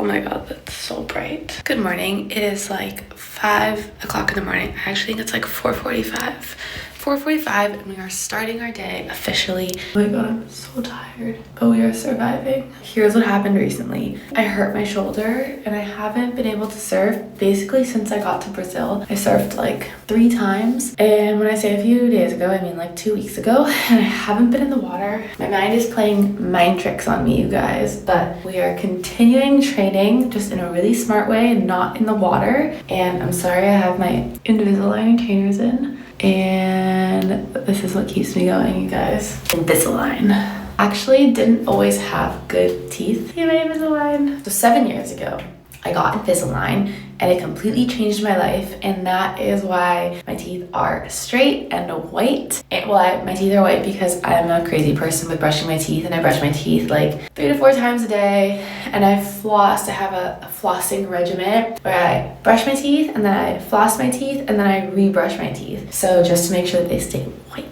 Oh my god, that's so bright. Good morning. It is like 5 o'clock in the morning. I actually think it's like 4:45. 4:45 and we are starting our day officially. Oh my god, I'm so tired, but we are surviving. Here's what happened recently. I hurt my shoulder and I haven't been able to surf basically since I got to Brazil. I surfed like 3 times, and when I say a few days ago, I mean like 2 weeks ago, and I haven't been in the water. My mind is playing mind tricks on me, you guys, but we are continuing training just in a really smart way and not in the water. And I'm sorry I have my Invisalign trainers in. And this is what keeps me going, you guys. Invisalign. Actually didn't always have good teeth in my Invisalign. So 7 years ago, I got Invisalign and it completely changed my life, and that is why my teeth are straight and white. My teeth are white because I'm a crazy person with brushing my teeth, and I brush my teeth like 3 to 4 times a day, and I floss. I have a flossing regimen where I brush my teeth and then I floss my teeth and then I rebrush my teeth. So just to make sure that they stay white.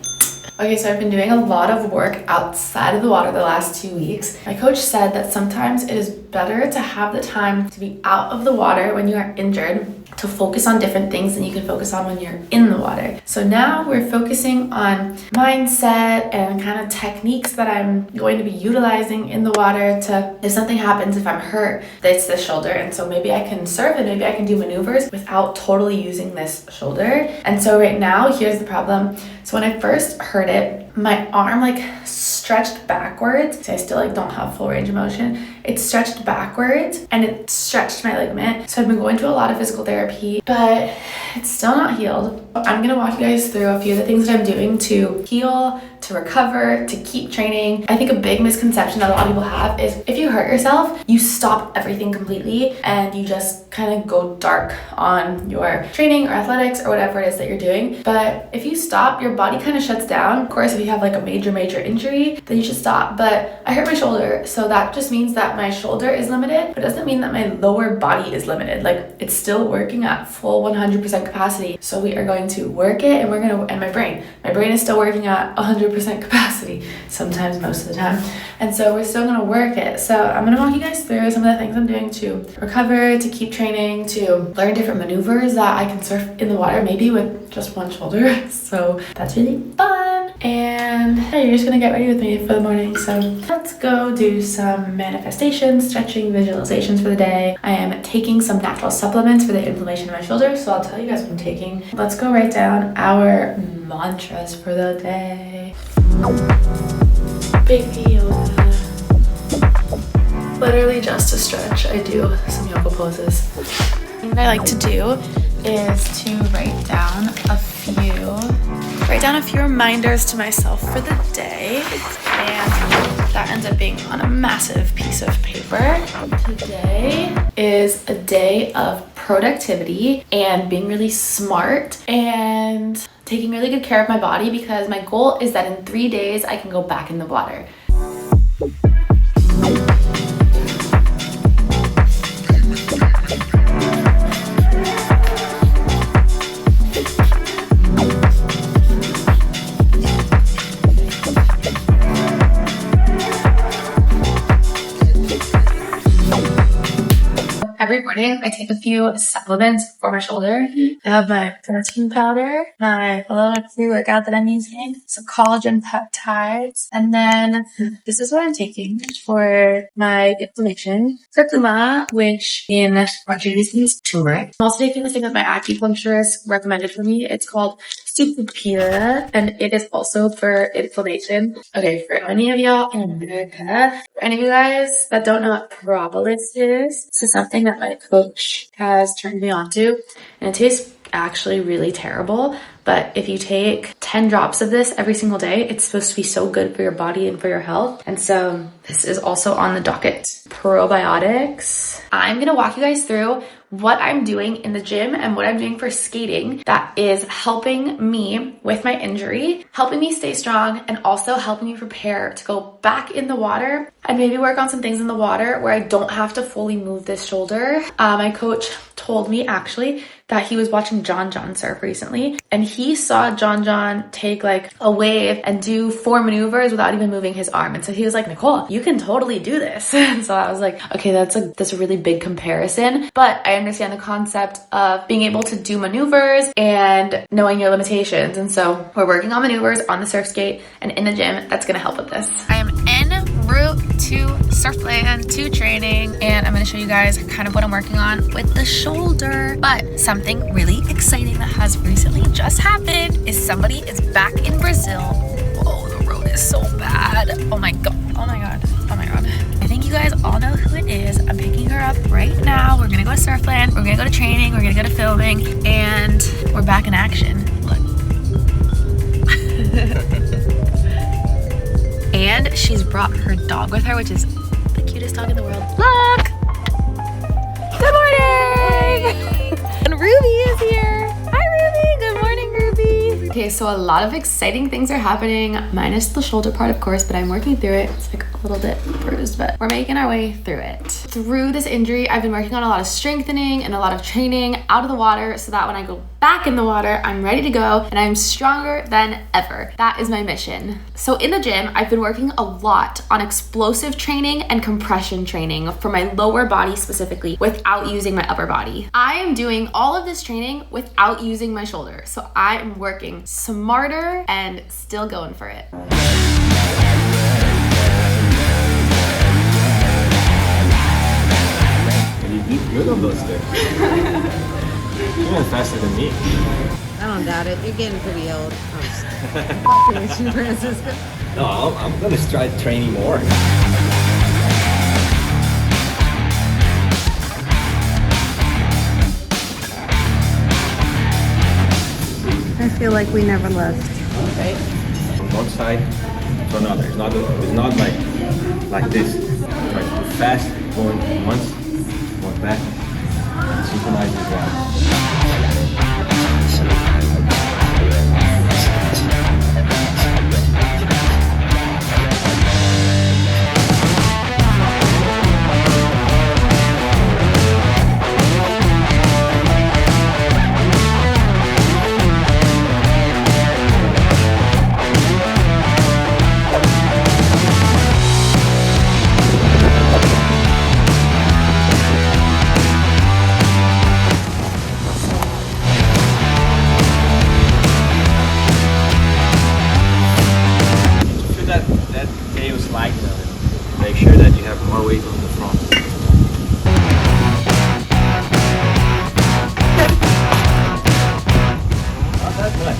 Okay, so I've been doing a lot of work outside of the water the last 2 weeks. My coach said that sometimes it is better to have the time to be out of the water when you are injured, to focus on different things than you can focus on when you're in the water. So now we're focusing on mindset and kind of techniques that I'm going to be utilizing in the water to, if something happens, if I'm hurt, it's the shoulder. And so maybe I can surf and maybe I can do maneuvers without totally using this shoulder. And so right now, here's the problem. So when I first hurt it, my arm like stretched backwards. So I still like don't have full range of motion. It stretched backwards and it stretched my ligament. So I've been going to a lot of physical therapy, but it's still not healed. I'm gonna walk you guys through a few of the things that I'm doing to heal, to recover, to keep training. I think a big misconception that a lot of people have is if you hurt yourself, you stop everything completely and you just kind of go dark on your training or athletics or whatever it is that you're doing. But if you stop, your body kind of shuts down. Of course, if you have like a major injury, then you should stop. But I hurt my shoulder, so that just means that my shoulder is limited, but it doesn't mean that my lower body is limited. Like, it's still working at full 100% capacity. So we are going to work it, and my brain is still working at 100% capacity, sometimes, most of the time. And so we're still gonna work it. So I'm gonna walk you guys through some of the things I'm doing to recover, to keep training, to learn different maneuvers that I can surf in the water, maybe with just one shoulder. So that's really fun. And yeah, you're just gonna get ready with me for the morning. So let's go do some manifestations, stretching, visualizations for the day. I am taking some natural supplements for the inflammation of my shoulder, so I'll tell you guys what I'm taking. Let's go write down our mantras for the day. Baby yoga. Literally just to stretch. I do some yoga poses. What I like to do is to write down a few reminders to myself for the day, and that ends up being on a massive piece of paper. Today is a day of productivity and being really smart and taking really good care of my body, because my goal is that in 3 days I can go back in the water. Every morning, I take a few supplements for my shoulder. I have my protein powder, my pre-workout that I'm using, some collagen peptides, and then this is what I'm taking for my inflammation. Curcuma, which in Portuguese means turmeric. I'm also taking this thing that my acupuncturist recommended for me. It's called Supupira, and it is also for inflammation. Okay, for any of y'all in America, for any of you guys that don't know what propolis is, this is something that my coach has turned me on to, and it tastes actually really terrible, but if you take 10 drops of this every single day, it's supposed to be so good for your body and for your health. And so this is also on the docket. Probiotics. I'm gonna walk you guys through what I'm doing in the gym and what I'm doing for skating that is helping me with my injury, helping me stay strong, and also helping me prepare to go back in the water and maybe work on some things in the water where I don't have to fully move this shoulder. My coach told me actually that he was watching John surf recently, and he saw John take like a wave and do 4 maneuvers without even moving his arm. And so he was like, Nicole, you can totally do this. And so I was like, okay, that's a really big comparison, but I understand the concept of being able to do maneuvers and knowing your limitations. And so we're working on maneuvers on the surf skate and in the gym. That's gonna help with this. I am en route to Surfland, to training, and I'm gonna show you guys kind of what I'm working on with the shoulder. But something really exciting that has recently just happened is somebody is back in Brazil. Whoa, the road is so bad. Oh my god, oh my god, oh my god. I think you guys all know who it is. I'm picking her up right now. We're gonna go to Surfland, we're gonna go to training, we're gonna go to filming, and we're back in action. Look. And she's brought her dog with her, which is the cutest dog in the world. Look! Good morning! And Ruby is here. Hi, Ruby. Good morning, Ruby. Okay, so a lot of exciting things are happening, minus the shoulder part, of course, but I'm working through it. It's like a little bit bruised, but we're making our way through it. Through this injury, I've been working on a lot of strengthening and a lot of training out of the water so that when I go back in the water, I'm ready to go and I'm stronger than ever. That is my mission. So in the gym, I've been working a lot on explosive training and compression training for my lower body specifically without using my upper body. I am doing all of this training without using my shoulder. So I am working smarter and still going for it. You eat good on those things. You're going faster than me. I don't doubt it. You're getting pretty old. I'm just Francisco. No, I'm going to try training more. I feel like we never left. Right? From one side to another. It's not like this. Try to go fast, going once, going back, and synchronize as well. Make sure that you have more weight on the front. Not that much.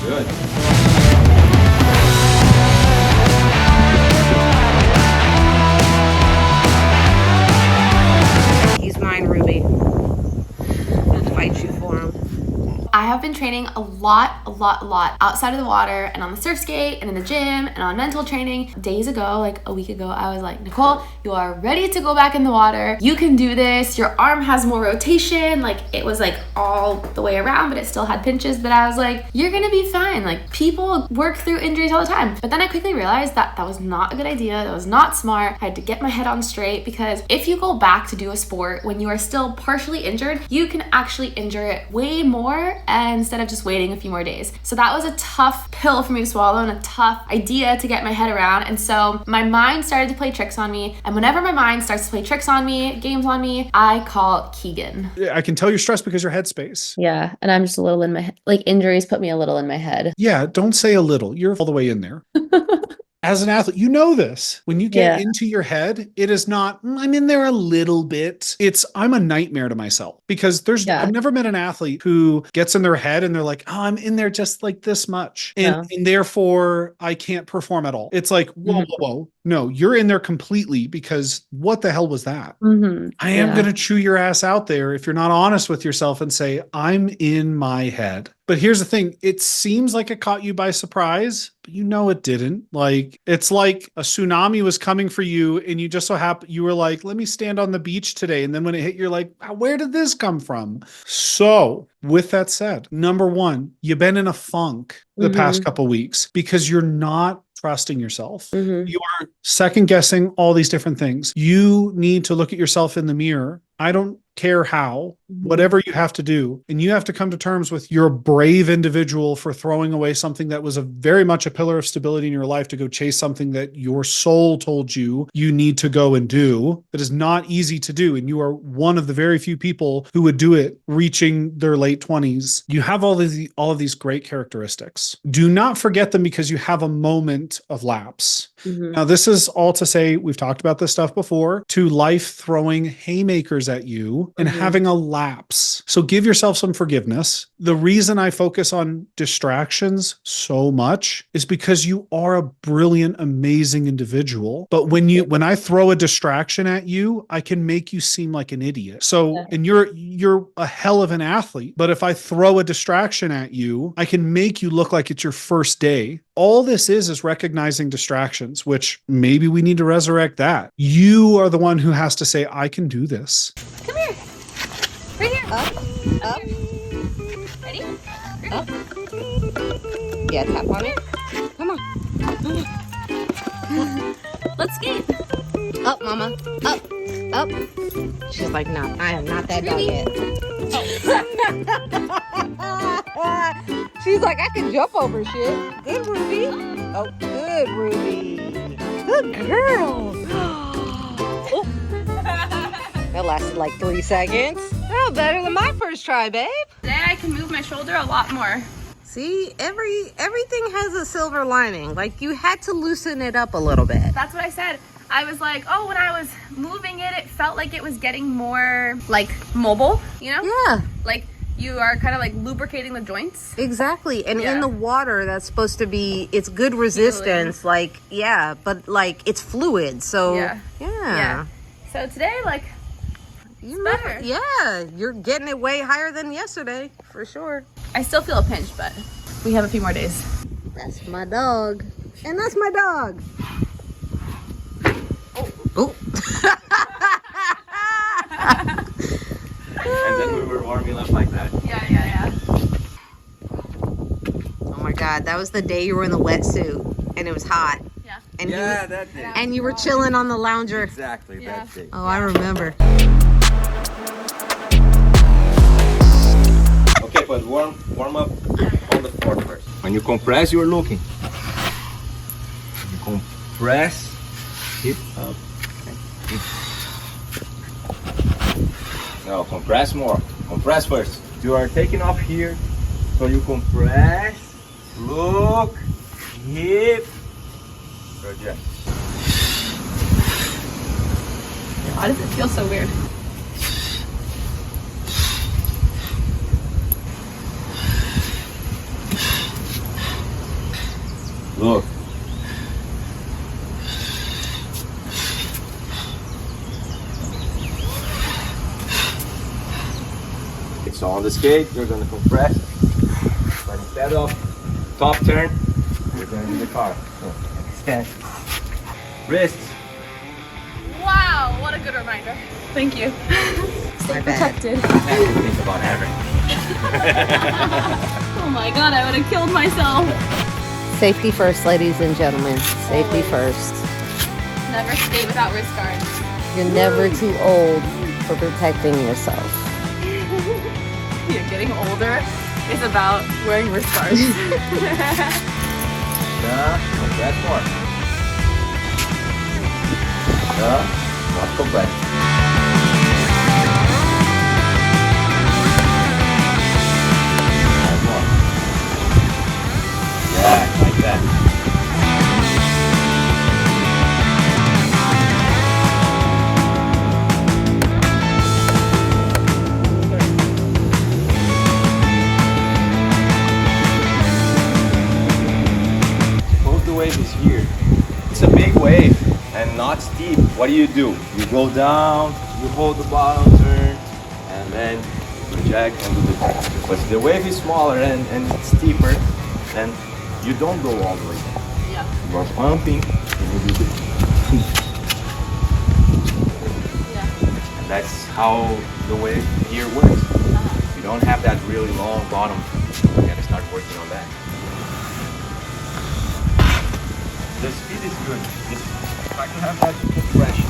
Good. Ruby. I'll fight you for him. I have been training a lot outside of the water and on the surf skate and in the gym and on mental training. Days ago, like a week ago, I was like, Nicole, you are ready to go back in the water. You can do this. Your arm has more rotation. Like it was like all the way around, but it still had pinches. But I was like, you're gonna be fine. Like people work through injuries all the time. But then I quickly realized that that was not a good idea. That was not smart. I had to get my head on straight because if you go back to do a sport when you are still partially injured, you can actually injure it way more instead of just waiting a few more days. So that was a tough pill for me to swallow and a tough idea to get my head around. And so my mind started to play tricks on me. And whenever my mind starts to play tricks on me, games on me, I call Keegan. I can tell you're stressed because your headspace. Yeah. And I'm just a little in my head. Like injuries put me a little in my head. Yeah. Don't say a little. You're all the way in there. As an athlete, you know this. When you get into your head, it is not, I'm in there a little bit. It's, I'm a nightmare to myself because I've never met an athlete who gets in their head and they're like, oh, I'm in there just like this much. And therefore I can't perform at all. It's like, whoa. No, you're in there completely because what the hell was that? I am going to chew your ass out there if you're not honest with yourself and say, I'm in my head. But here's the thing. It seems like it caught you by surprise, but you know it didn't. Like, it's like a tsunami was coming for you and you just so happened, you were like, let me stand on the beach today. And then when it hit, you're like, where did this come from? So with that said, number one, you've been in a funk the past couple weeks because you're not trusting yourself. You are second guessing all these different things. You need to look at yourself in the mirror. I don't care how, whatever you have to do. And you have to come to terms with you're a brave individual for throwing away something that was a very much a pillar of stability in your life to go chase something that your soul told you you need to go and do. That is not easy to do. And you are one of the very few people who would do it reaching their late 20s. You have all of these great characteristics. Do not forget them because you have a moment of lapse. Now, this is all to say, we've talked about this stuff before, to life throwing haymakers at you and having a lapse. So give yourself some forgiveness. The reason I focus on distractions so much is because you are a brilliant, amazing individual. But when I throw a distraction at you, I can make you seem like an idiot. So, and you're a hell of an athlete, but if I throw a distraction at you, I can make you look like it's your first day. All this is recognizing distractions, which maybe we need to resurrect that. You are the one who has to say, I can do this. Come here. Right here. Up. Ready? Up. Yeah, tap on it. Come on. Let's skate. Up, mama. Up. She's like, no, I am not that dog yet. She's like, I can jump over shit. Good, Ruby. Oh, good, Ruby. Good girl. Oh. That lasted like 3 seconds. Oh, better than my first try, babe. Today I can move my shoulder a lot more. See, everything has a silver lining. Like, you had to loosen it up a little bit. That's what I said. I was like, oh, when I was moving it, it felt like it was getting more like mobile, you know? Yeah. Like you are kind of like lubricating the joints. Exactly. And in the water, that's supposed to be, it's good resistance. Like, yeah, but like it's fluid. So, yeah. So today, like, You better. Yeah, you're getting it way higher than yesterday, for sure. I still feel a pinch, but we have a few more days. That's my dog. And that's my dog. Oh. And then we were warming up like that. Yeah. Oh my God, that was the day you were in the wetsuit and it was hot. Yeah. And That day. and you were chilling on the lounger. Exactly, that day. Oh, I remember. Okay, but warm up on the floor first. When you compress, you're looking. You compress, hip up. No, compress more. Compress first. You are taking off here, so you compress, look, hip, project. Why does it feel so weird? Look. So on the skate, you're gonna compress, but instead of top turn, you're gonna do the car. So, stand. Wrists. Wow, what a good reminder. Thank you. Stay protected. Think about everything. Oh my God, I would have killed myself. Safety first, ladies and gentlemen. Safety first. Never skate without wrist guards. You're never too old for protecting yourself. You're getting older. It's about wearing wrist guards. Compress more. Not compress. More. Yeah, like that. Wave is here. It's a big wave and not steep. What do? You go down, you hold the bottom turn, and then jack and do the jack. But the wave is smaller and it's steeper, then you don't go all the way down. Yeah. You are pumping and you do the Yeah. and that's how the wave here works. You don't have that really long bottom. You gotta start working on that. The speed is good. Just try to have that compression.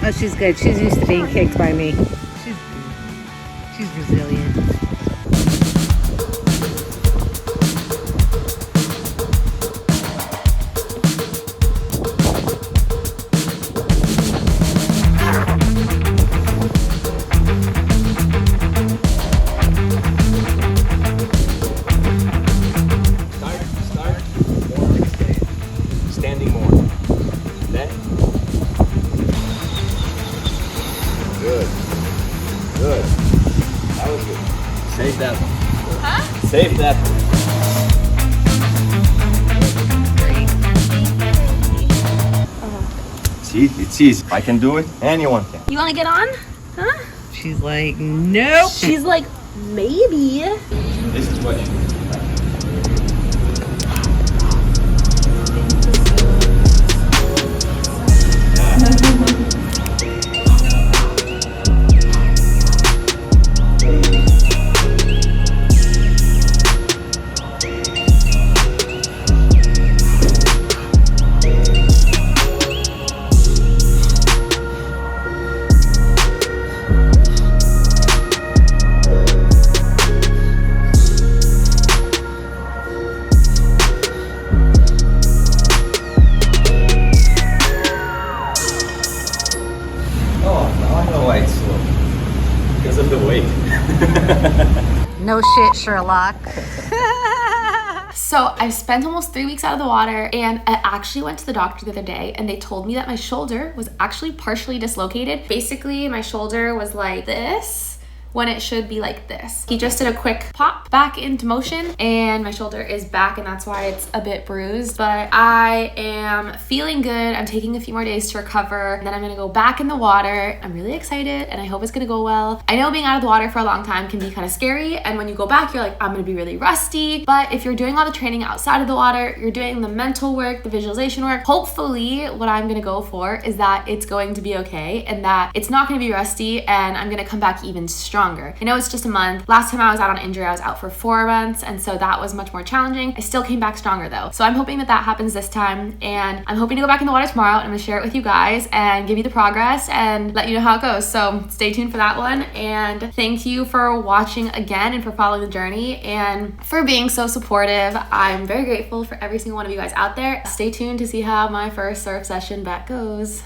Oh, she's good. She's used to being kicked by me. She's resilient. Start more like standing more. Then good. That was good. Save that one. Huh? Save that one. See, it's easy. I can do it. Anyone can. You want to get on? Huh? She's like, nope. She's like, maybe. This is what you of the weight. No shit, Sherlock. So I've spent almost 3 weeks out of the water, and I actually went to the doctor the other day and they told me that my shoulder was actually partially dislocated. Basically, my shoulder was like this when it should be like this. He just did a quick pop back into motion and my shoulder is back, and that's why it's a bit bruised. But I am feeling good. I'm taking a few more days to recover, and then I'm gonna go back in the water. I'm really excited and I hope it's gonna go well. I know being out of the water for a long time can be kind of scary, and when you go back you're like, I'm gonna be really rusty. But if you're doing all the training outside of the water, you're doing the mental work, the visualization work, hopefully what I'm gonna go for is that it's going to be okay and that it's not gonna be rusty, and I'm gonna come back even stronger. I know it's just a month. Last time I was out on injury, I was out for 4 months, and so that was much more challenging. I still came back stronger though. So I'm hoping that that happens this time, and I'm hoping to go back in the water tomorrow, and I'm gonna share it with you guys and give you the progress and let you know how it goes. So stay tuned for that one, and thank you for watching again and for following the journey and for being so supportive. I'm very grateful for every single one of you guys out there. Stay tuned to see how my first surf session back goes.